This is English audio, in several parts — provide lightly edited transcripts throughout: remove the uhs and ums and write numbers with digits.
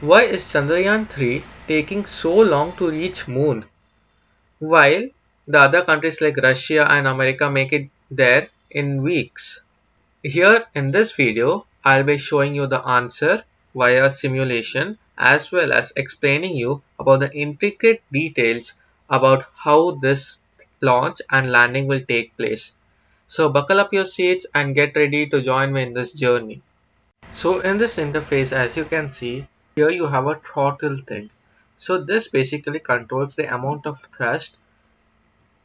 Why is Chandrayaan 3 taking so long to reach moon while the other countries like Russia and America make it there in weeks? Here in this video, I'll be showing you the answer via simulation as well as explaining you about the intricate details about how this launch and landing will take place. So buckle up your seats and get ready to join me in this journey. So in this interface, as you can see, here you have a throttle thing. So this basically controls the amount of thrust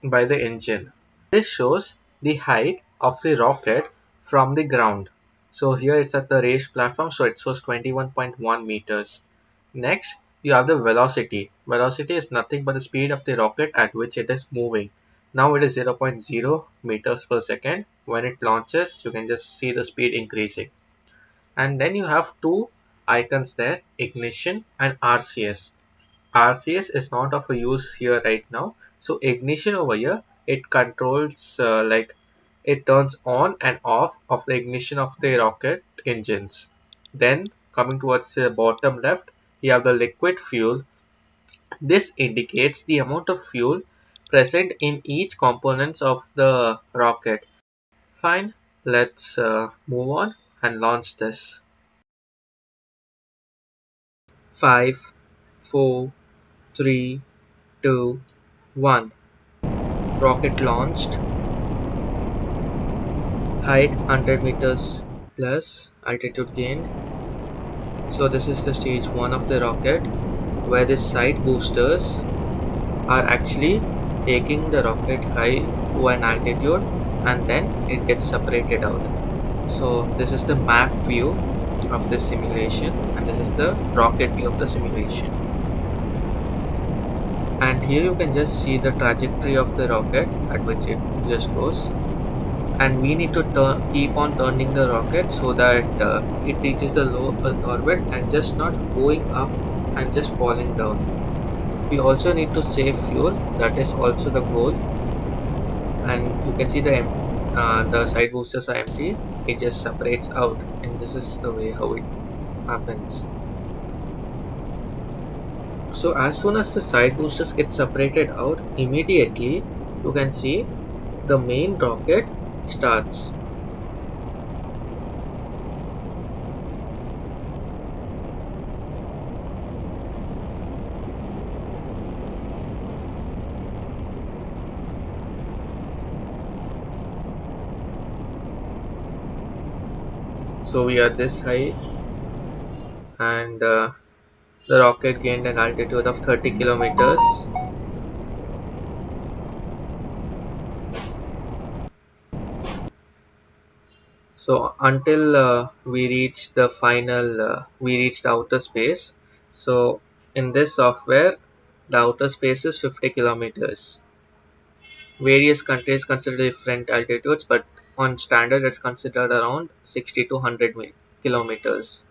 by the engine. This shows the height of the rocket from the ground. So here it's at the raised platform, so it shows 21.1 meters. Next, you have the velocity. Velocity is nothing but the speed of the rocket at which it is moving. Now it is zero point 0.0 meters per second. When it launches, you can just see the speed increasing. And then you have two icons there, ignition and RCS. RCS is not of a use here right now. So ignition over here, it controls like it turns on and off of the ignition of the rocket engines. Then coming towards the bottom left, you have the liquid fuel. This indicates the amount of fuel present in each components of the rocket. Fine, let's move on and launch this. 5, 4, 3, 2, 1. Rocket launched. Height 100 meters plus altitude gained. So this is the stage 1 of the rocket where the side boosters are actually taking the rocket high to an altitude and then it gets separated out. So this is the map view of the simulation and this is the rocket view of the simulation. And here you can just see the trajectory of the rocket at which it just goes, and we need to keep on turning the rocket so that it reaches the low Earth orbit and just not going up and just falling down. We also need to save fuel, that is also the goal. And you can see the side boosters are empty, it just separates out, and this is the way how it happens. So as soon as the side boosters get separated out, immediately you can see the main rocket starts. So we are this high, and the rocket gained an altitude of 30 kilometers. So until we reached outer space. So in this software, the outer space is 50 kilometers. Various countries consider different altitudes, but on standard it's considered around 60 to 100 kilometers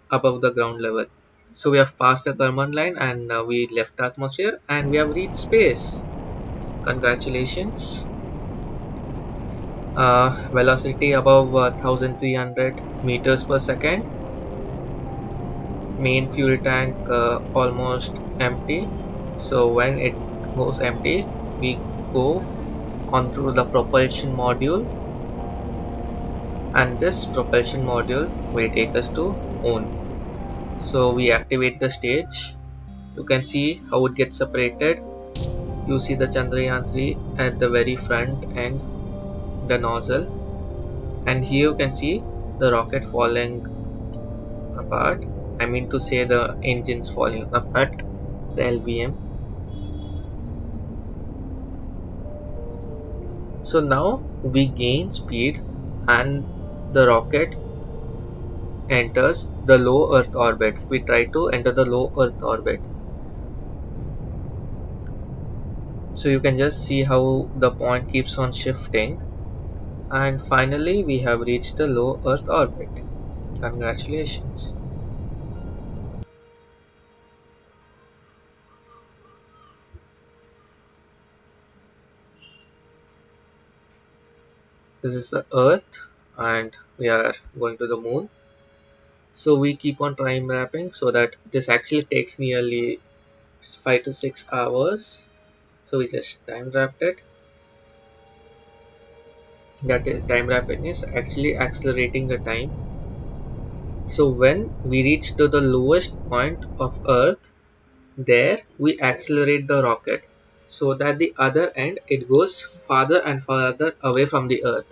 above the ground level. So we have passed the Kármán line and we left the atmosphere and we have reached space. Congratulations. Velocity above 1300 meters per second. Main fuel tank almost empty. So when it goes empty, we go onto the propulsion module, and this propulsion module will take us to moon. So we activate the stage. You can see how it gets separated. You see the Chandrayaan 3 at the very front end, the nozzle, and here you can see the rocket falling apart. I mean to say the engines falling apart, the LVM. So now we gain speed and the rocket enters the low Earth orbit. We try to enter the low Earth orbit. So you can just see how the point keeps on shifting, and finally we have reached the low Earth orbit. Congratulations. This is the Earth and we are going to the moon. So we keep on time wrapping so that this actually takes nearly 5 to 6 hours. So we just time wrapped it. That is, time wrapping is actually accelerating the time. So when we reach to the lowest point of Earth, there we accelerate the rocket so that the other end it goes farther and farther away from the Earth.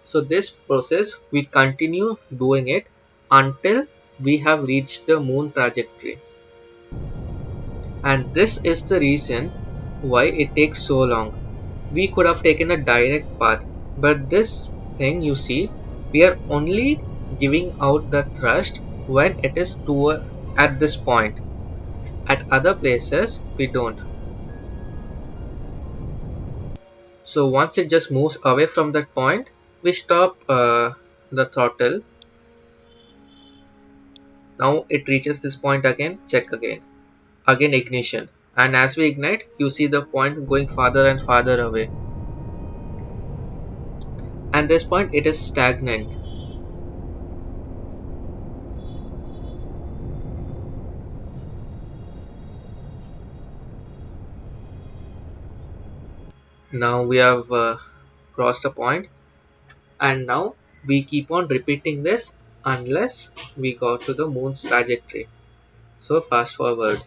So this process we continue doing it until we have reached the moon trajectory. And this is the reason why it takes so long. We could have taken a direct path, but this thing you see, we are only giving out the thrust when it is toward at this point. At other places, we don't. So once it just moves away from that point, we stop the throttle. Now it reaches this point again, check again. Again ignition. And as we ignite, you see the point going farther and farther away. And this point it is stagnant. Now we have crossed a point, and now we keep on repeating this unless we go to the moon's trajectory. So fast forward.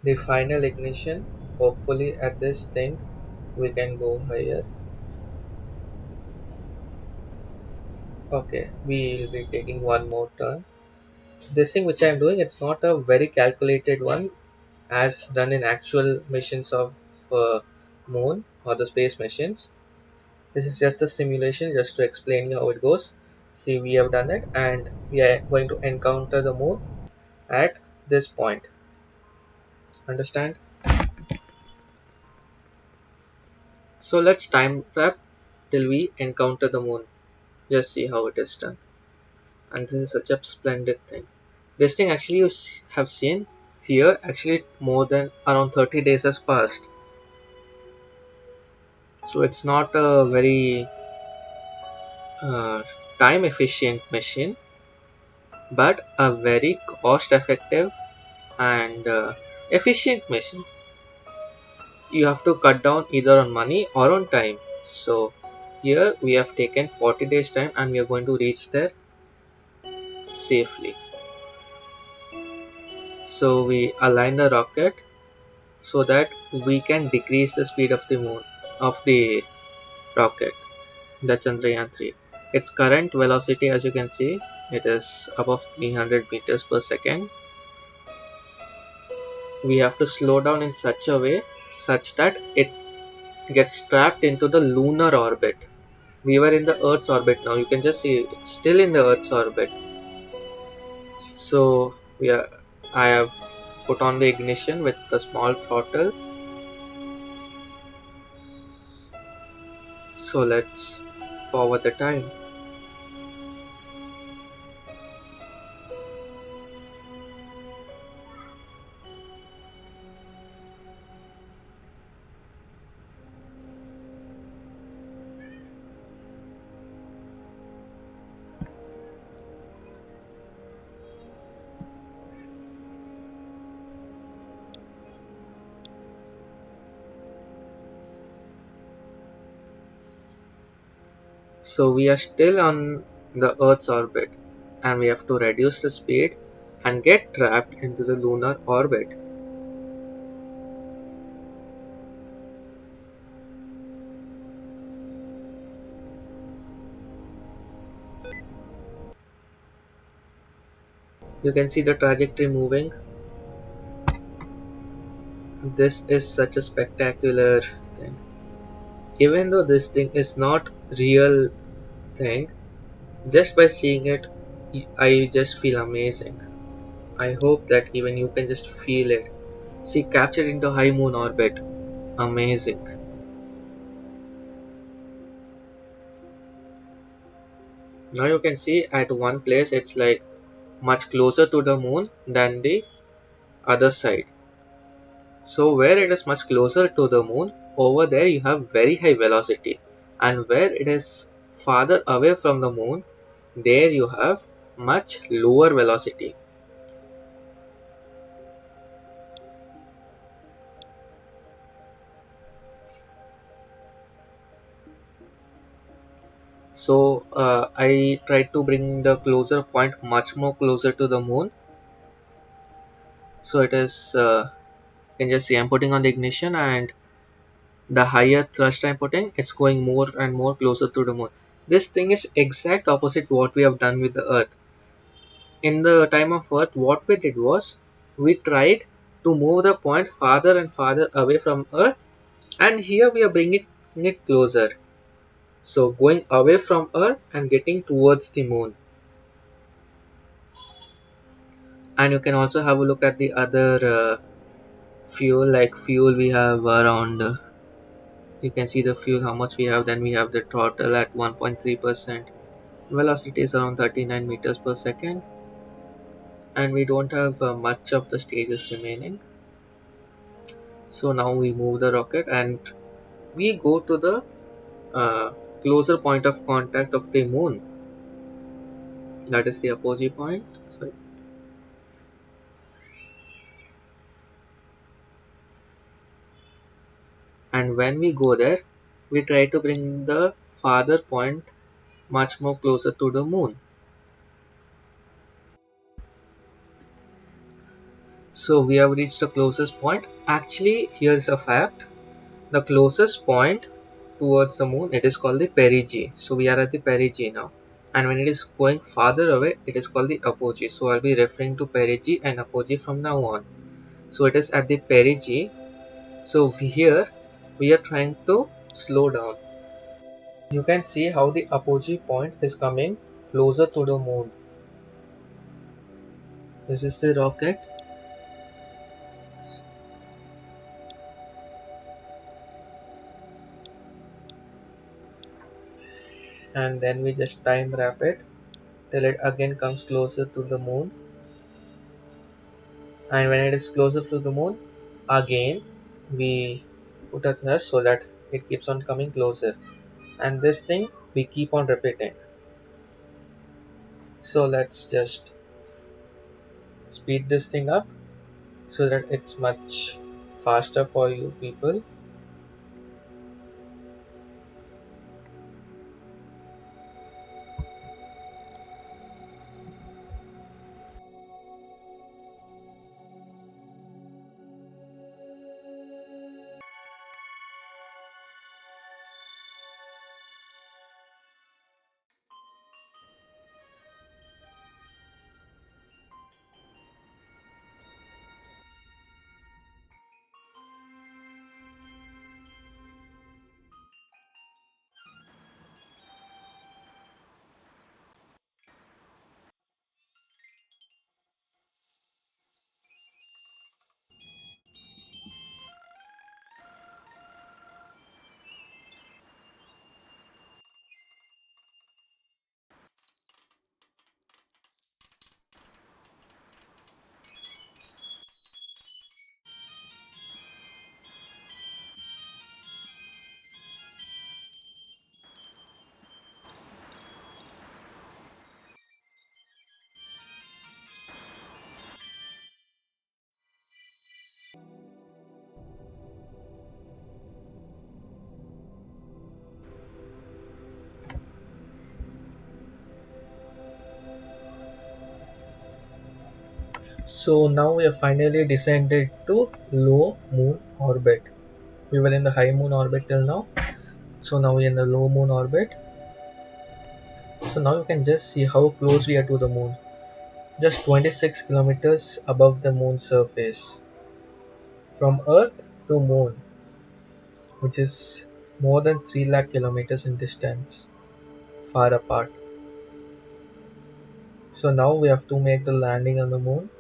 The final ignition. Hopefully at this thing we can go higher. Okay, we'll be taking one more turn. This thing which I'm doing, it's not a very calculated one as done in actual missions of moon or the space missions. This is just a simulation just to explain you how it goes. See, we have done it and we are going to encounter the moon at this point. Understand? So let's time wrap till we encounter the moon. Just see how it is done. And this is such a splendid thing. This thing actually you have seen here actually more than around 30 days has passed. So it's not a very uh, time efficient machine, but a very cost effective and efficient machine. You have to cut down either on money or on time. So here we have taken 40 days time and we are going to reach there safely. So we align the rocket so that we can decrease the speed of the moon of the rocket, the Chandrayaan 3. Its current velocity, as you can see, it is above 300 meters per second. We have to slow down in such a way such that it gets trapped into the lunar orbit. We were in the Earth's orbit now. You can just see it's still in the Earth's orbit. So I have put on the ignition with the small throttle. So let's forward the time. So we are still on the Earth's orbit and we have to reduce the speed and get trapped into the lunar orbit. You can see the trajectory moving. This is such a spectacular thing. Even though this thing is not real thing, just by seeing it I just feel amazing. I hope that even you can just feel it. See, captured into high moon orbit. Amazing. Now you can see at one place it's like much closer to the moon than the other side. So where it is much closer to the moon, over there you have very high velocity. And where it is farther away from the moon, there you have much lower velocity. So I tried to bring the closer point much more closer to the moon. So it is, you can just see I'm putting on the ignition, and the higher thrust I'm putting, it's going more and more closer to the moon. This thing is exact opposite what we have done with the Earth. In the time of Earth, what we did was we tried to move the point farther and farther away from Earth, and here we are bringing it closer. So going away from Earth and getting towards the moon. And you can also have a look at the other fuel. Like fuel, we have around. You can see the fuel how much we have. Then we have the throttle at 1.3%. Velocity is around 39 meters per second, and we don't have much of the stages remaining. So now we move the rocket and we go to the uh, closer point of contact of the moon, that is the apogee point. Sorry. And when we go there, we try to bring the farther point much more closer to the moon. So we have reached the closest point. Actually, here's a fact: the closest point towards the moon, it is called the perigee. So we are at the perigee now, and when it is going farther away, it is called the apogee. So I'll be referring to perigee and apogee from now on. So it is at the perigee. So here we are trying to slow down. You can see how the apogee point is coming closer to the moon. This is the rocket, and then we just time wrap it till it again comes closer to the moon. And when it is closer to the moon, again we put a thrust so that it keeps on coming closer. And this thing we keep on repeating. So let's just speed this thing up so that it's much faster for you people. So now we have finally descended to low moon orbit. We were in the high moon orbit till now. So now we're in the low moon orbit. So now you can just see how close we are to the moon. Just 26 kilometers above the moon's surface. From Earth to moon, which is more than 3 lakh kilometers in distance, far apart. So now we have to make the landing on the moon.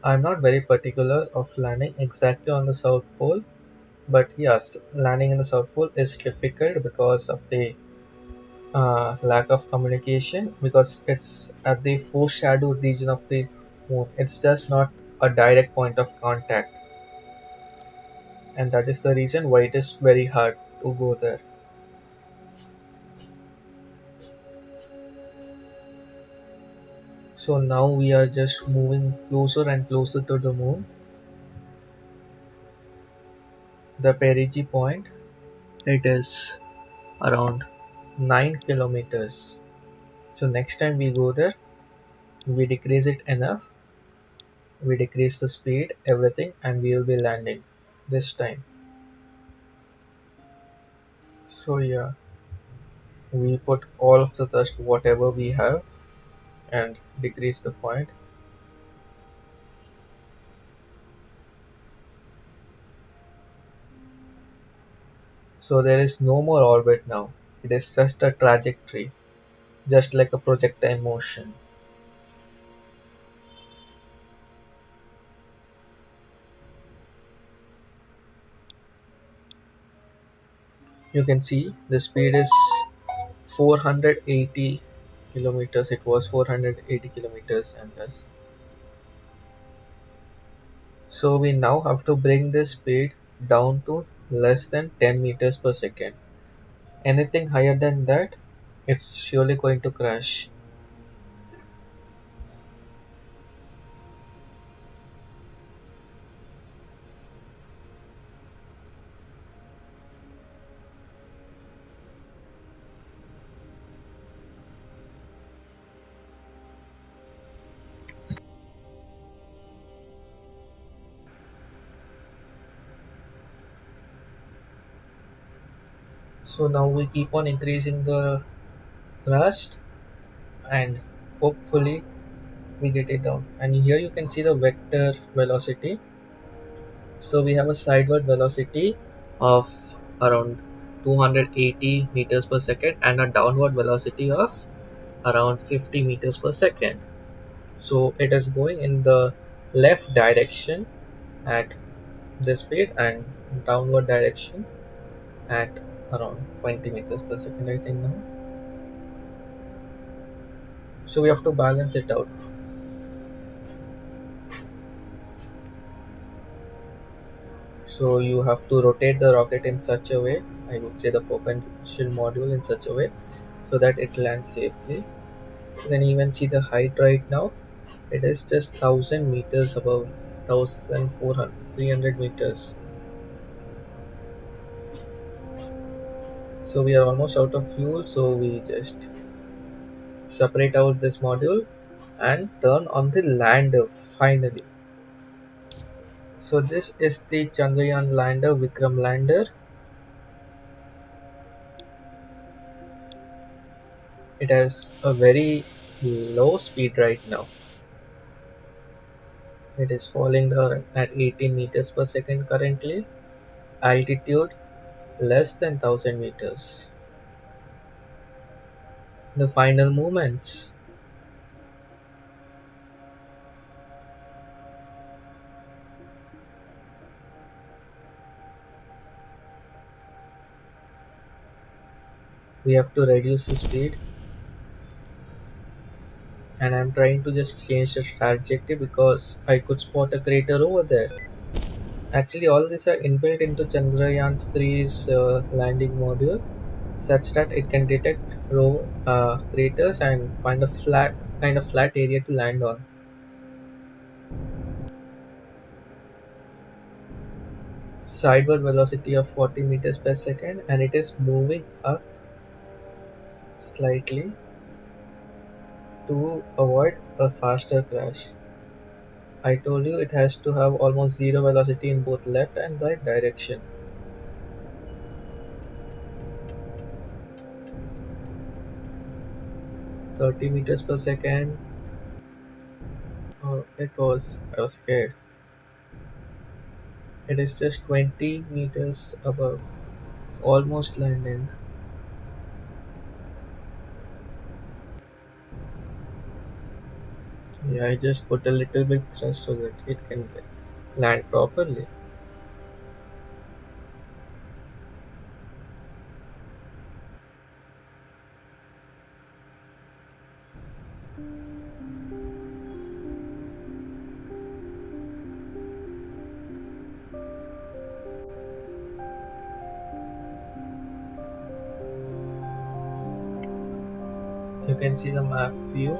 I'm not very particular of landing exactly on the South Pole, but yes, landing in the South Pole is difficult because of the lack of communication, because it's at the foreshadowed region of the moon. It's just not a direct point of contact, and that is the reason why it is very hard to go there. So now we are just moving closer and closer to the moon, the perigee point. It is around 9 kilometers. So next time we go there, we decrease it enough, we decrease the speed, everything, and we will be landing this time. So yeah, we put all of the thrust whatever we have and decrease the point. So there is no more orbit now. It is just a trajectory, just like a projectile motion. You can see the speed is 480 kilometers. It was 480 kilometers and thus. So we now have to bring this speed down to less than 10 meters per second. Anything higher than that, it's surely going to crash. So now we keep on increasing the thrust and hopefully we get it down. And here you can see the vector velocity. So we have a sideward velocity of around 280 meters per second and a downward velocity of around 50 meters per second. So it is going in the left direction at this speed and downward direction at around 20 meters per second, I think now. So we have to balance it out. So you have to rotate the rocket in such a way, I would say the propulsion module in such a way, so that it lands safely. You can even see the height right now. It is just 1000 meters above, 1400, 300 meters. So we are almost out of fuel, so we just separate out this module and turn on the lander finally. So this is the Chandrayaan lander, Vikram lander. It has a very low speed right now. It is falling down at 18 meters per second currently. Altitude less than 1000 meters. The final movements. We have to reduce the speed, and I'm trying to just change the trajectory because I could spot a crater over there. Actually, all these are inbuilt into Chandrayaan 3's landing module, such that it can detect craters and find a flat area to land on. Sideward velocity of 40 meters per second, and it is moving up slightly to avoid a faster crash. I told you it has to have almost zero velocity in both left and right direction. 30 meters per second. Oh, I was scared. It is just 20 meters above, almost landing. Yeah, I just put a little bit thrust so that it can land properly. You can see the map view,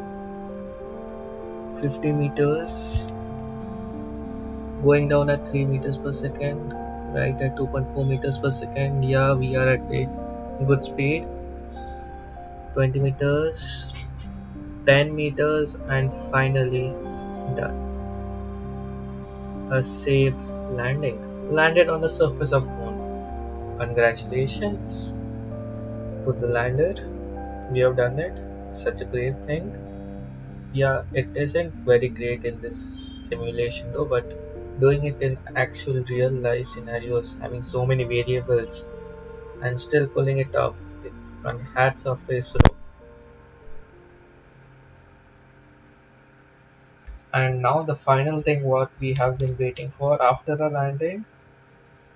50 meters, going down at 3 meters per second, right at 2.4 meters per second. Yeah, we are at a good speed. 20 meters, 10 meters, and finally done. A safe landing. Landed on the surface of moon. Congratulations to the lander. We have done it. Such a great thing. Yeah, it isn't very great in this simulation though, but doing it in actual real life scenarios, having so many variables and still pulling it off, it, and hats off to ISRO. And now the final thing what we have been waiting for after the landing,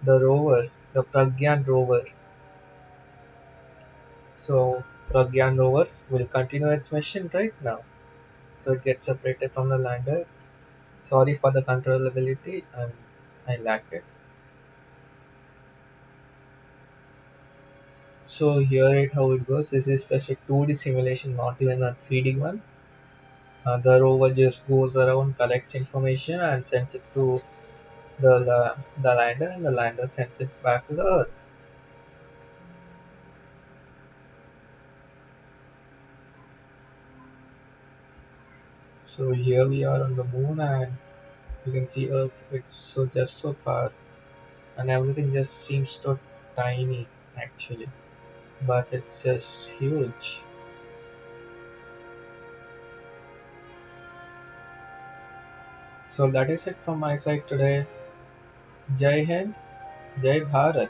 the rover, the Pragyan rover. So Pragyan rover will continue its mission right now. So it gets separated from the lander. Sorry for the controllability, I lack it. So here it how it goes. This is just a 2D simulation, not even a 3D one. The rover just goes around, collects information, and sends it to the lander, and the lander sends it back to the Earth. So here we are on the moon, and you can see Earth. It's so just so far, and everything just seems so tiny actually, but it's just huge. So that is it from my side today. Jai Hind, Jai Bharat.